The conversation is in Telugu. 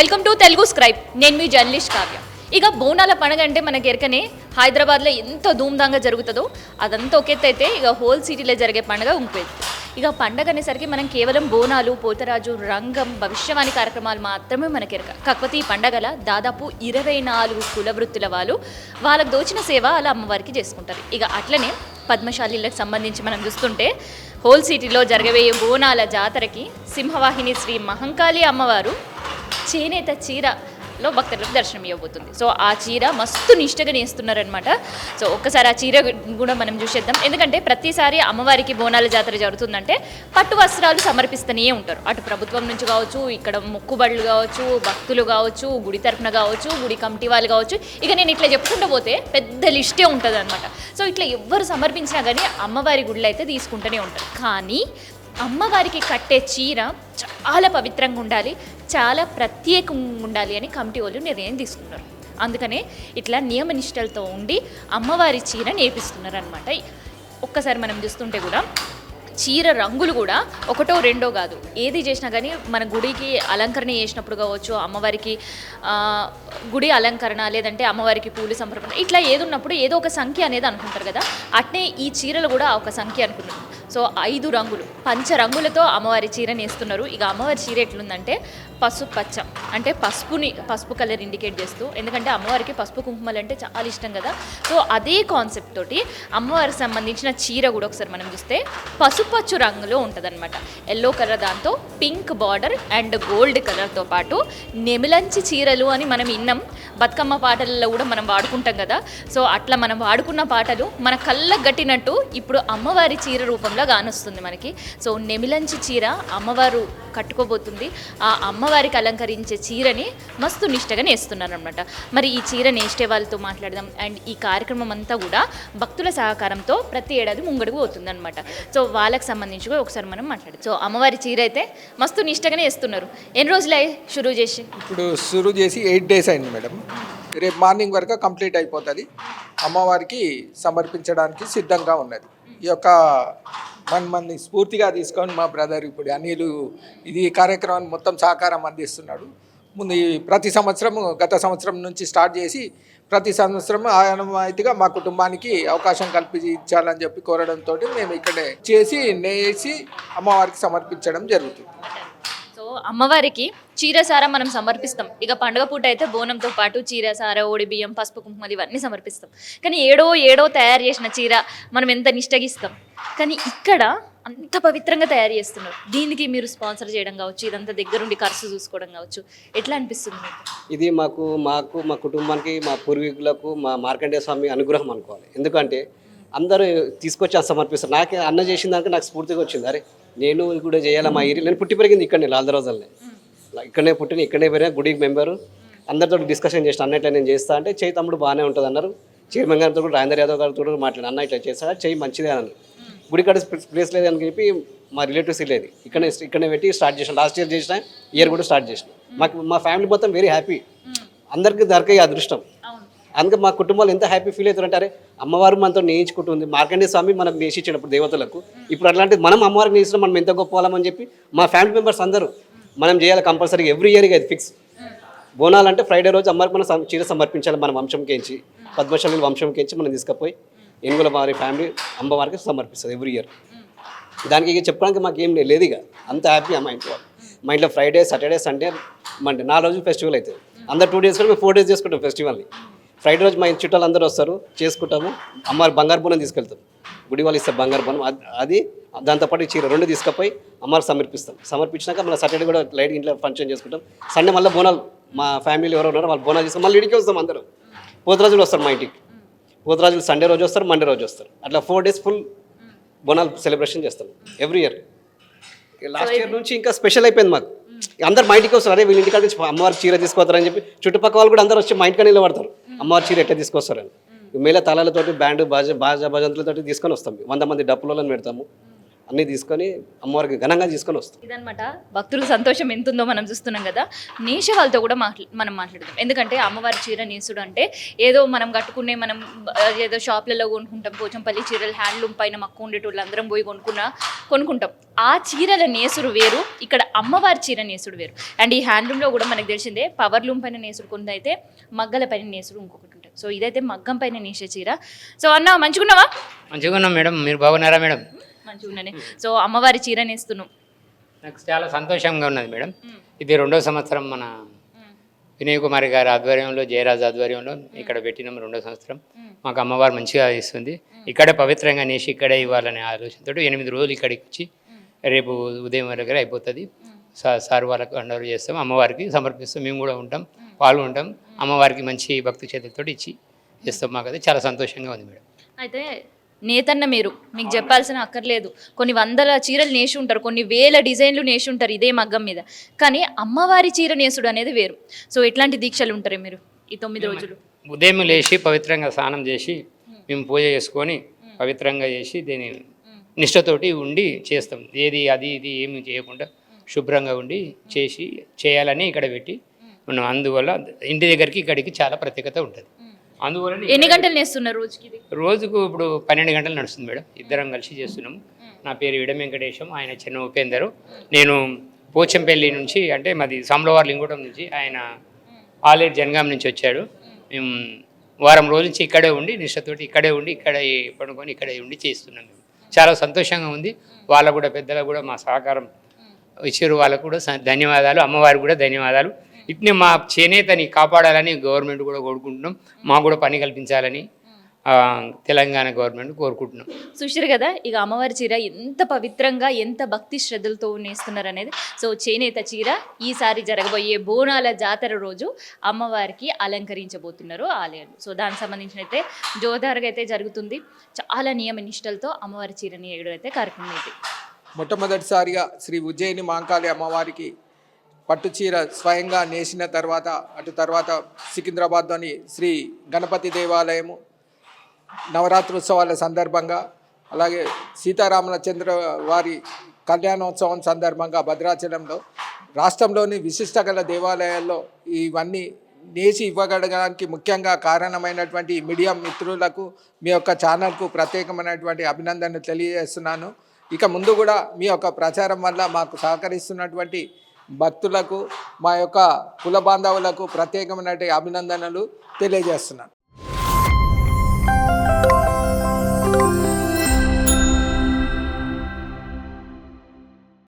Welcome to Telugu scribe. నేను మీ జర్నలిస్ట్ కావ్య. ఇక బోనాల పండుగ అంటే మనకి ఎరకనే హైదరాబాద్లో ఎంత ధూమ్ధాంగా జరుగుతుందో అదంతా ఒకెత్త అయితే ఇక హోల్ సిటీలో జరిగే పండుగ ఇంకోది. ఇక పండగ అనేసరికి మనం కేవలం బోనాలు, పోతరాజు, రంగం, భవిష్యవాణి కార్యక్రమాలు మాత్రమే మనకి ఎరక. కాకపోతే ఈ పండగల దాదాపు 24 కుల వృత్తుల వాళ్ళు వాళ్ళకు దోచిన సేవ అలా అమ్మవారికి చేసుకుంటారు. ఇక అట్లనే పద్మశాలీలకు సంబంధించి మనం చూస్తుంటే హోల్ సిటీలో జరగబోయే బోనాల జాతరకి సింహవాహిని శ్రీ మహంకాళి అమ్మవారు చేనేత చీరలో భక్తులకు దర్శనం ఇవ్వబోతుంది. సో ఆ చీర మస్తు నిష్టగా నేస్తున్నారనమాట. సో ఒక్కసారి ఆ చీర కూడా మనం చూసేద్దాం. ఎందుకంటే ప్రతిసారి అమ్మవారికి బోనాల జాతర జరుగుతుందంటే పట్టు వస్త్రాలు సమర్పిస్తూనే ఉంటారు. అటు ప్రభుత్వం నుంచి కావచ్చు, ఇక్కడ మొక్కుబడులు కావచ్చు, భక్తులు కావచ్చు, గుడి తరఫున కావచ్చు, గుడి కమిటీ వాళ్ళు కావచ్చు. ఇక నేను ఇట్లా చెప్పుకుంటూ పోతే పెద్ద లిస్టే ఉంటుంది అనమాట. సో ఇట్లా ఎవ్వరు సమర్పించినా కానీ అమ్మవారి గుడిలో అయితే తీసుకుంటూనే ఉంటారు. కానీ అమ్మవారికి కట్టే చీర చాలా పవిత్రంగా ఉండాలి, చాలా ప్రత్యేకంగా ఉండాలి అని కమిటీ వాళ్ళు నిర్ణయం తీసుకున్నారు. అందుకనే ఇట్లా నియమనిష్టలతో ఉండి అమ్మవారి చీర నేర్పిస్తున్నారు అనమాట. ఒక్కసారి మనం చూస్తుంటే కూడా చీర రంగులు కూడా ఒకటో రెండో కాదు, ఏది చేసినా కానీ మన గుడికి అలంకరణ చేసినప్పుడు కావచ్చు, అమ్మవారికి గుడి అలంకరణ లేదంటే అమ్మవారికి పూలు సమర్పణ ఇట్లా ఏది ఉన్నప్పుడు ఏదో ఒక సంఖ్య అనేది అనుకుంటారు కదా. అట్నే ఈ చీరలు కూడా ఒక సంఖ్య అనుకున్నారు. సో 5 రంగులు, పంచ రంగులతో అమ్మవారి చీర నేస్తున్నారు. ఇక అమ్మవారి చీర ఎట్లుందంటే పసుపు పచ్చ, అంటే పసుపు కలర్ ఇండికేట్ చేస్తూ, ఎందుకంటే అమ్మవారికి పసుపు కుంకుమలు అంటే చాలా ఇష్టం కదా. సో అదే కాన్సెప్ట్ తోటి అమ్మవారికి సంబంధించిన చీర కూడా ఒకసారి మనం చూస్తే పసుపచ్చు రంగులో ఉంటుందన్నమాట. ఎల్లో కలర్ దాంతో పింక్ బార్డర్ అండ్ గోల్డ్ కలర్తో పాటు నెమిలంచి చీరలు అని మనం విన్నాం. బతుకమ్మ పాటలలో కూడా మనం వాడుకుంటాం కదా. సో అట్లా మనం వాడుకున్న పాటలు మన కళ్ళకు గట్టినట్టు ఇప్పుడు అమ్మవారి చీర రూపంలో కానొస్తుంది మనకి. సో నెమిలంచి చీర అమ్మవారు కట్టుకోబోతుంది. ఆ అమ్మవారికి అలంకరించే చీరని మస్తు నిష్టగా నేస్తున్నారు అనమాట. మరి ఈ చీర నేస్తే వాళ్ళతో మాట్లాడదాం. అండ్ ఈ కార్యక్రమం అంతా కూడా భక్తుల సహకారంతో ప్రతి ఏడాది ముంగడుగు పోతుంది అనమాట. సో వాళ్ళకి సంబంధించి కూడా ఒకసారి మనం మాట్లాడదాం. సో అమ్మవారి చీర అయితే మస్తు నిష్టగానే వేస్తున్నారు. ఎన్ని రోజులు షురూ చేసి? ఇప్పుడు షురూ చేసి 8 days అయింది మేడం. రేపు మార్నింగ్ వరకు కంప్లీట్ అయిపోతుంది. అమ్మవారికి సమర్పించడానికి సిద్ధంగా ఉన్నది. ఈ యొక్క మనల్ని స్ఫూర్తిగా తీసుకొని మా బ్రదర్ ఇప్పుడు అనిలు ఇది కార్యక్రమాన్ని మొత్తం సహకారం అందిస్తున్నాడు. ముందు ప్రతి సంవత్సరం, గత సంవత్సరం నుంచి స్టార్ట్ చేసి ప్రతి సంవత్సరం ఆనవాయితీగా మా కుటుంబానికి అవకాశం కల్పించాలని చెప్పి కోరడంతో మేము ఇక్కడే చేసి నేసి అమ్మవారికి సమర్పించడం జరుగుతుంది. సో అమ్మవారికి చీరసార మనం సమర్పిస్తాం. ఇక పండుగ పూట అయితే బోనంతో పాటు చీరసార, ఓడి బియ్యం, పసుపు కుంకుమలు ఇవన్నీ సమర్పిస్తాం. కానీ ఏడో తయారు చేసిన చీర మనం ఎంత నిష్టగిస్తాం. కానీ ఇక్కడ అంత పవిత్రంగా తయారు చేస్తున్నారు. దీనికి మీరు స్పాన్సర్ చేయడం కావచ్చు, ఇదంతా దగ్గరుండి ఖర్చు చూసుకోవడం కావచ్చు, ఎట్లా అనిపిస్తుంది మీకు? ఇది మాకు మా కుటుంబానికి, మా పూర్వీకులకు, మా మార్కండేయ స్వామి అనుగ్రహం అనుకోవాలి. ఎందుకంటే అందరూ తీసుకొచ్చి సమర్పిస్తారు. నాకే అన్న చేసిన దానికి నాకు స్ఫూర్తిగా వచ్చింది. అరే నేను కూడా చేయాలి. మా ఏరియా నేను పుట్టి పెరిగింది ఇక్కడనే, లాల్ రోజులనే ఇక్కడనే పుట్టిన, ఇక్కడనే పెరిగిన. గుడికి మెంబరు అందరితో డిస్కషన్ చేసిన, అన్న ఇట్లా నేను చేస్తా అంటే చేయి తమ్ముడు బాగానే ఉంటుంది అన్నారు. చైర్మన్ గారితో కూడా, రాజేంద్ర యాదవ్ గారితో కూడా మాట్లాడి, అన్న ఇట్లా చేస్తా చేయి మంచిదే అన్నారు. గుడి కాడ ప్లేస్ లేదని చెప్పి మా రిలేటివ్స్ లేదు, ఇక్కడనే పెట్టి స్టార్ట్ చేసిన. లాస్ట్ ఇయర్ చేసిన, ఇయర్ కూడా స్టార్ట్ చేసిన. మా ఫ్యామిలీ మొత్తం వెరీ హ్యాపీ. అందరికీ దొరికే అదృష్టం. అందుకే మా కుటుంబాలు ఎంత హ్యాపీ ఫీల్ అవుతారు అంటే, అమ్మవారు మనతో నేయించుకుంటుంది. మార్కండేయ స్వామి మనం నేర్చించినప్పుడు దేవతలకు, ఇప్పుడు అట్లాంటిది మనం అమ్మవారికి నేర్చిన మనం ఎంత గొప్ప వాళ్ళమని చెప్పి మా ఫ్యామిలీ మెంబర్స్ అందరూ మనం చేయాలి కంపల్సరీగా. ఎవ్రీ ఇయర్గా అది ఫిక్స్. బోనాలంటే ఫ్రైడే రోజు అమ్మవారికి మనం చీర సమర్పించాలి. మన వంశంకేంచి, పద్మశాలి వంశంకేంచి మనం తీసుకుపోయి ఎనుగుల వారి ఫ్యామిలీ అమ్మవారికి సమర్పిస్తుంది ఎవ్రీ ఇయర్. దానికి చెప్పడానికి మాకు ఏం లేదు. ఇక అంత హ్యాపీ మా ఇంట్లో. మా ఇంట్లో ఫ్రైడే, సాటర్డే, సండే, మండే 4 రోజులు ఫెస్టివల్ అవుతుంది. అందరు 2 days కూడా మేము 4 days చేసుకుంటాం ఫెస్టివల్ని. ఫ్రైడే రోజు మా చుట్టాలు అందరూ వస్తారు, చేసుకుంటాము. అమ్మవారి బంగారు బోనం తీసుకెళ్తాం. గుడి వాళ్ళు ఇస్తారు బంగారు బోనం. అది దాంతోపాటు చీర 2 తీసుకుపోయి అమ్మవారికి సమర్పించినాక మళ్ళీ సాటర్డే కూడా లైట్ ఇంట్లో ఫంక్షన్ చేసుకుంటాం. సండే మళ్ళీ బోనాలు, మా ఫ్యామిలీలో ఎవరో ఉన్నారో వాళ్ళు బోనాలు చేసుకుని మళ్ళీ ఇంటికి వస్తాం. అందరూ పోతరాజులు వస్తారు మా ఇంటికి. పోతరాజులు సండే రోజు వస్తారు, మండే రోజు వస్తారు. అట్లా 4 days ఫుల్ బోనాలు సెలబ్రేషన్ చేస్తాం ఎవ్రీ ఇయర్. లాస్ట్ ఇయర్ నుంచి ఇంకా స్పెషల్ అయిపోయింది మాకు. అందరు మా ఇంటికి వస్తారు. అరే వీళ్ళ ఇంటికాడ నుంచి అమ్మవారి చీర తీసుకొస్తారని చెప్పి చుట్టుపక్కల వాళ్ళు కూడా అందరూ వచ్చి మా ఇంటికి నిలబడతారు. అమ్మవారి చీర ఎట్లా తీసుకొస్తారని మేళ తాళాలతోటి, బ్యాండ్, బాజా భజంతులతో తీసుకొని వస్తాం. 100 మంది డప్పులను పెడతాము. అన్నీ తీసుకొని అమ్మవారికి ఘనంగా తీసుకొని వస్తాం. ఇదనమాట భక్తుల సంతోషం ఎంత ఉందో మనం చూస్తున్నాం కదా. నేష వాళ్ళతో కూడా మనం మాట్లాడదాం. ఎందుకంటే అమ్మవారి చీర నేసుడు అంటే ఏదో మనం కట్టుకునే మనం ఏదో షాప్లలో కొనుక్కుంటాం. పోచంపల్లి చీరలు హ్యాండ్లూమ్ పైన మక్కువ ఉండేటోళ్ళు అందరం పోయి కొనుక్కుంటాం. ఆ చీరల నేసుడు వేరు, ఇక్కడ అమ్మవారి చీర నేసుడు వేరు. అండ్ ఈ హ్యాండ్లూమ్లో కూడా మనకు తెలిసిందే పవర్లూమ్ పైన నేసుడు కొంత అయితే మగ్గల పైన నేసుడు ఇంకొకటి ఉంటుంది. సో ఇదైతే మగ్గం పైన నేసే చీర. సో అన్న మంచిగున్నావా? మంచిగా ఉన్నాం మేడం, మీరు బాగున్నారా మేడం? మంచిగున్నానే. సో అమ్మవారి చీర నేస్తున్నాం, నాకు చాలా సంతోషంగా ఉన్నది మేడం. ఇది 2వ సంవత్సరం మన వినయ్ కుమార్ గారి ఆధ్వర్యంలో, జయరాజ్ ఆధ్వర్యంలో ఇక్కడ పెట్టినాం 2వ సంవత్సరం. మాకు అమ్మవారు మంచిగా ఇస్తుంది. ఇక్కడే పవిత్రంగా నేసి ఇక్కడే ఇవ్వాలనే ఆలోచనతో 8 రోజులు ఇక్కడికి వచ్చి రేపు ఉదయం వరకు అయిపోతుంది. సార్ వాళ్ళకు అండర్ చేస్తాం, అమ్మవారికి సమర్పిస్తాం. మేము కూడా ఉంటాం, పాల్గొంటాం. అమ్మవారికి మంచి భక్తి చేతులతో ఇచ్చి చేస్తాం. మాకు అది చాలా సంతోషంగా ఉంది మేడం. అయితే నేతన్న మీరు మీకు చెప్పాల్సిన అక్కర్లేదు. కొన్ని వందల చీరలు నేసి ఉంటారు, కొన్ని వేల డిజైన్లు నేసి ఉంటారు ఇదే మగ్గం మీద. కానీ అమ్మవారి చీర నేసుడు అనేది వేరు. సో ఎట్లాంటి దీక్షలు ఉంటారు మీరు ఈ 9 రోజులు? ఉదయం లేచి పవిత్రంగా స్నానం చేసి మేము పూజ చేసుకొని పవిత్రంగా చేసి దీని నిష్ఠతోటి ఉండి చేస్తాం. ఏది అది ఇది ఏమి చేయకుండా శుభ్రంగా ఉండి చేయాలని ఇక్కడ పెట్టి ఉన్నాం. అందువల్ల ఇంటి దగ్గరికి ఇక్కడికి చాలా ప్రత్యేకత ఉంటుంది. అందువల్ల ఎన్ని గంటలు నేస్తున్నారు రోజుకి? రోజుకు ఇప్పుడు 12 గంటలు నడుస్తుంది మేడం. ఇద్దరం కలిసి చేస్తున్నాము. నా పేరు ఇడ వెంకటేశం, ఆయన చిన్న ఉపేందరు. నేను పోచంపల్లి నుంచి, అంటే మాది సామ్లవారి లింగోటం నుంచి, ఆయన ఆలేరు జనగాం నుంచి వచ్చాడు. మేము వారం రోజుల నుంచి ఇక్కడే ఉండి నిష్ఠతోటి ఇక్కడే ఉండి ఇక్కడే పడుకొని ఇక్కడే ఉండి చేస్తున్నాం. చాలా సంతోషంగా ఉంది. వాళ్ళకు కూడా పెద్దలకు కూడా మా సహకారం ఇచ్చారు. వాళ్ళకు కూడా ధన్యవాదాలు, అమ్మవారికి కూడా ధన్యవాదాలు. ఇట్నే మా చేనేతని కాపాడాలని గవర్నమెంట్ కూడా కోరుకుంటున్నాం. మాకు కూడా పని కల్పించాలని తెలంగాణ గవర్నమెంట్ కోరుకుంటున్నాం. చూసారు కదా, ఇక అమ్మవారి చీర ఎంత పవిత్రంగా ఎంత భక్తి శ్రద్ధలతో నేస్తున్నారు అనేది. సో చేనేత చీర ఈసారి జరగబోయే బోనాల జాతర రోజు అమ్మవారికి అలంకరించబోతున్నారు ఆలయాలు. సో దానికి సంబంధించిన అయితే జోదారుగా అయితే జరుగుతుంది. చాలా నియమ నిష్టలతో అమ్మవారి చీర నేయడం అయితే కార్యక్రమం అయితే. మొట్టమొదటిసారిగా శ్రీ ఉజ్జయిని మాంకాళి అమ్మవారికి పట్టు చీర స్వయంగా నేసిన తర్వాత తర్వాత సికింద్రాబాద్లోని శ్రీ గణపతి దేవాలయము నవరాత్రోత్సవాల సందర్భంగా, అలాగే సీతారామచంద్ర వారి కళ్యాణోత్సవం సందర్భంగా భద్రాచలంలో రాష్ట్రంలోని విశిష్ట గల దేవాలయాల్లో ఇవన్నీ నేసి ఇవ్వగలగడానికి ముఖ్యంగా కారణమైనటువంటి మీడియా మిత్రులకు, మీ యొక్క ఛానల్కు ప్రత్యేకమైనటువంటి అభినందనలు తెలియజేస్తున్నాను. ఇక ముందు కూడా మీ యొక్క ప్రచారం వల్ల మాకు సహకరిస్తున్నటువంటి భక్తులకు, మా యొక్క కుల బాంధవులకు ప్రత్యేకమైనటువంటి అభినందనలు తెలియజేస్తున్నాను.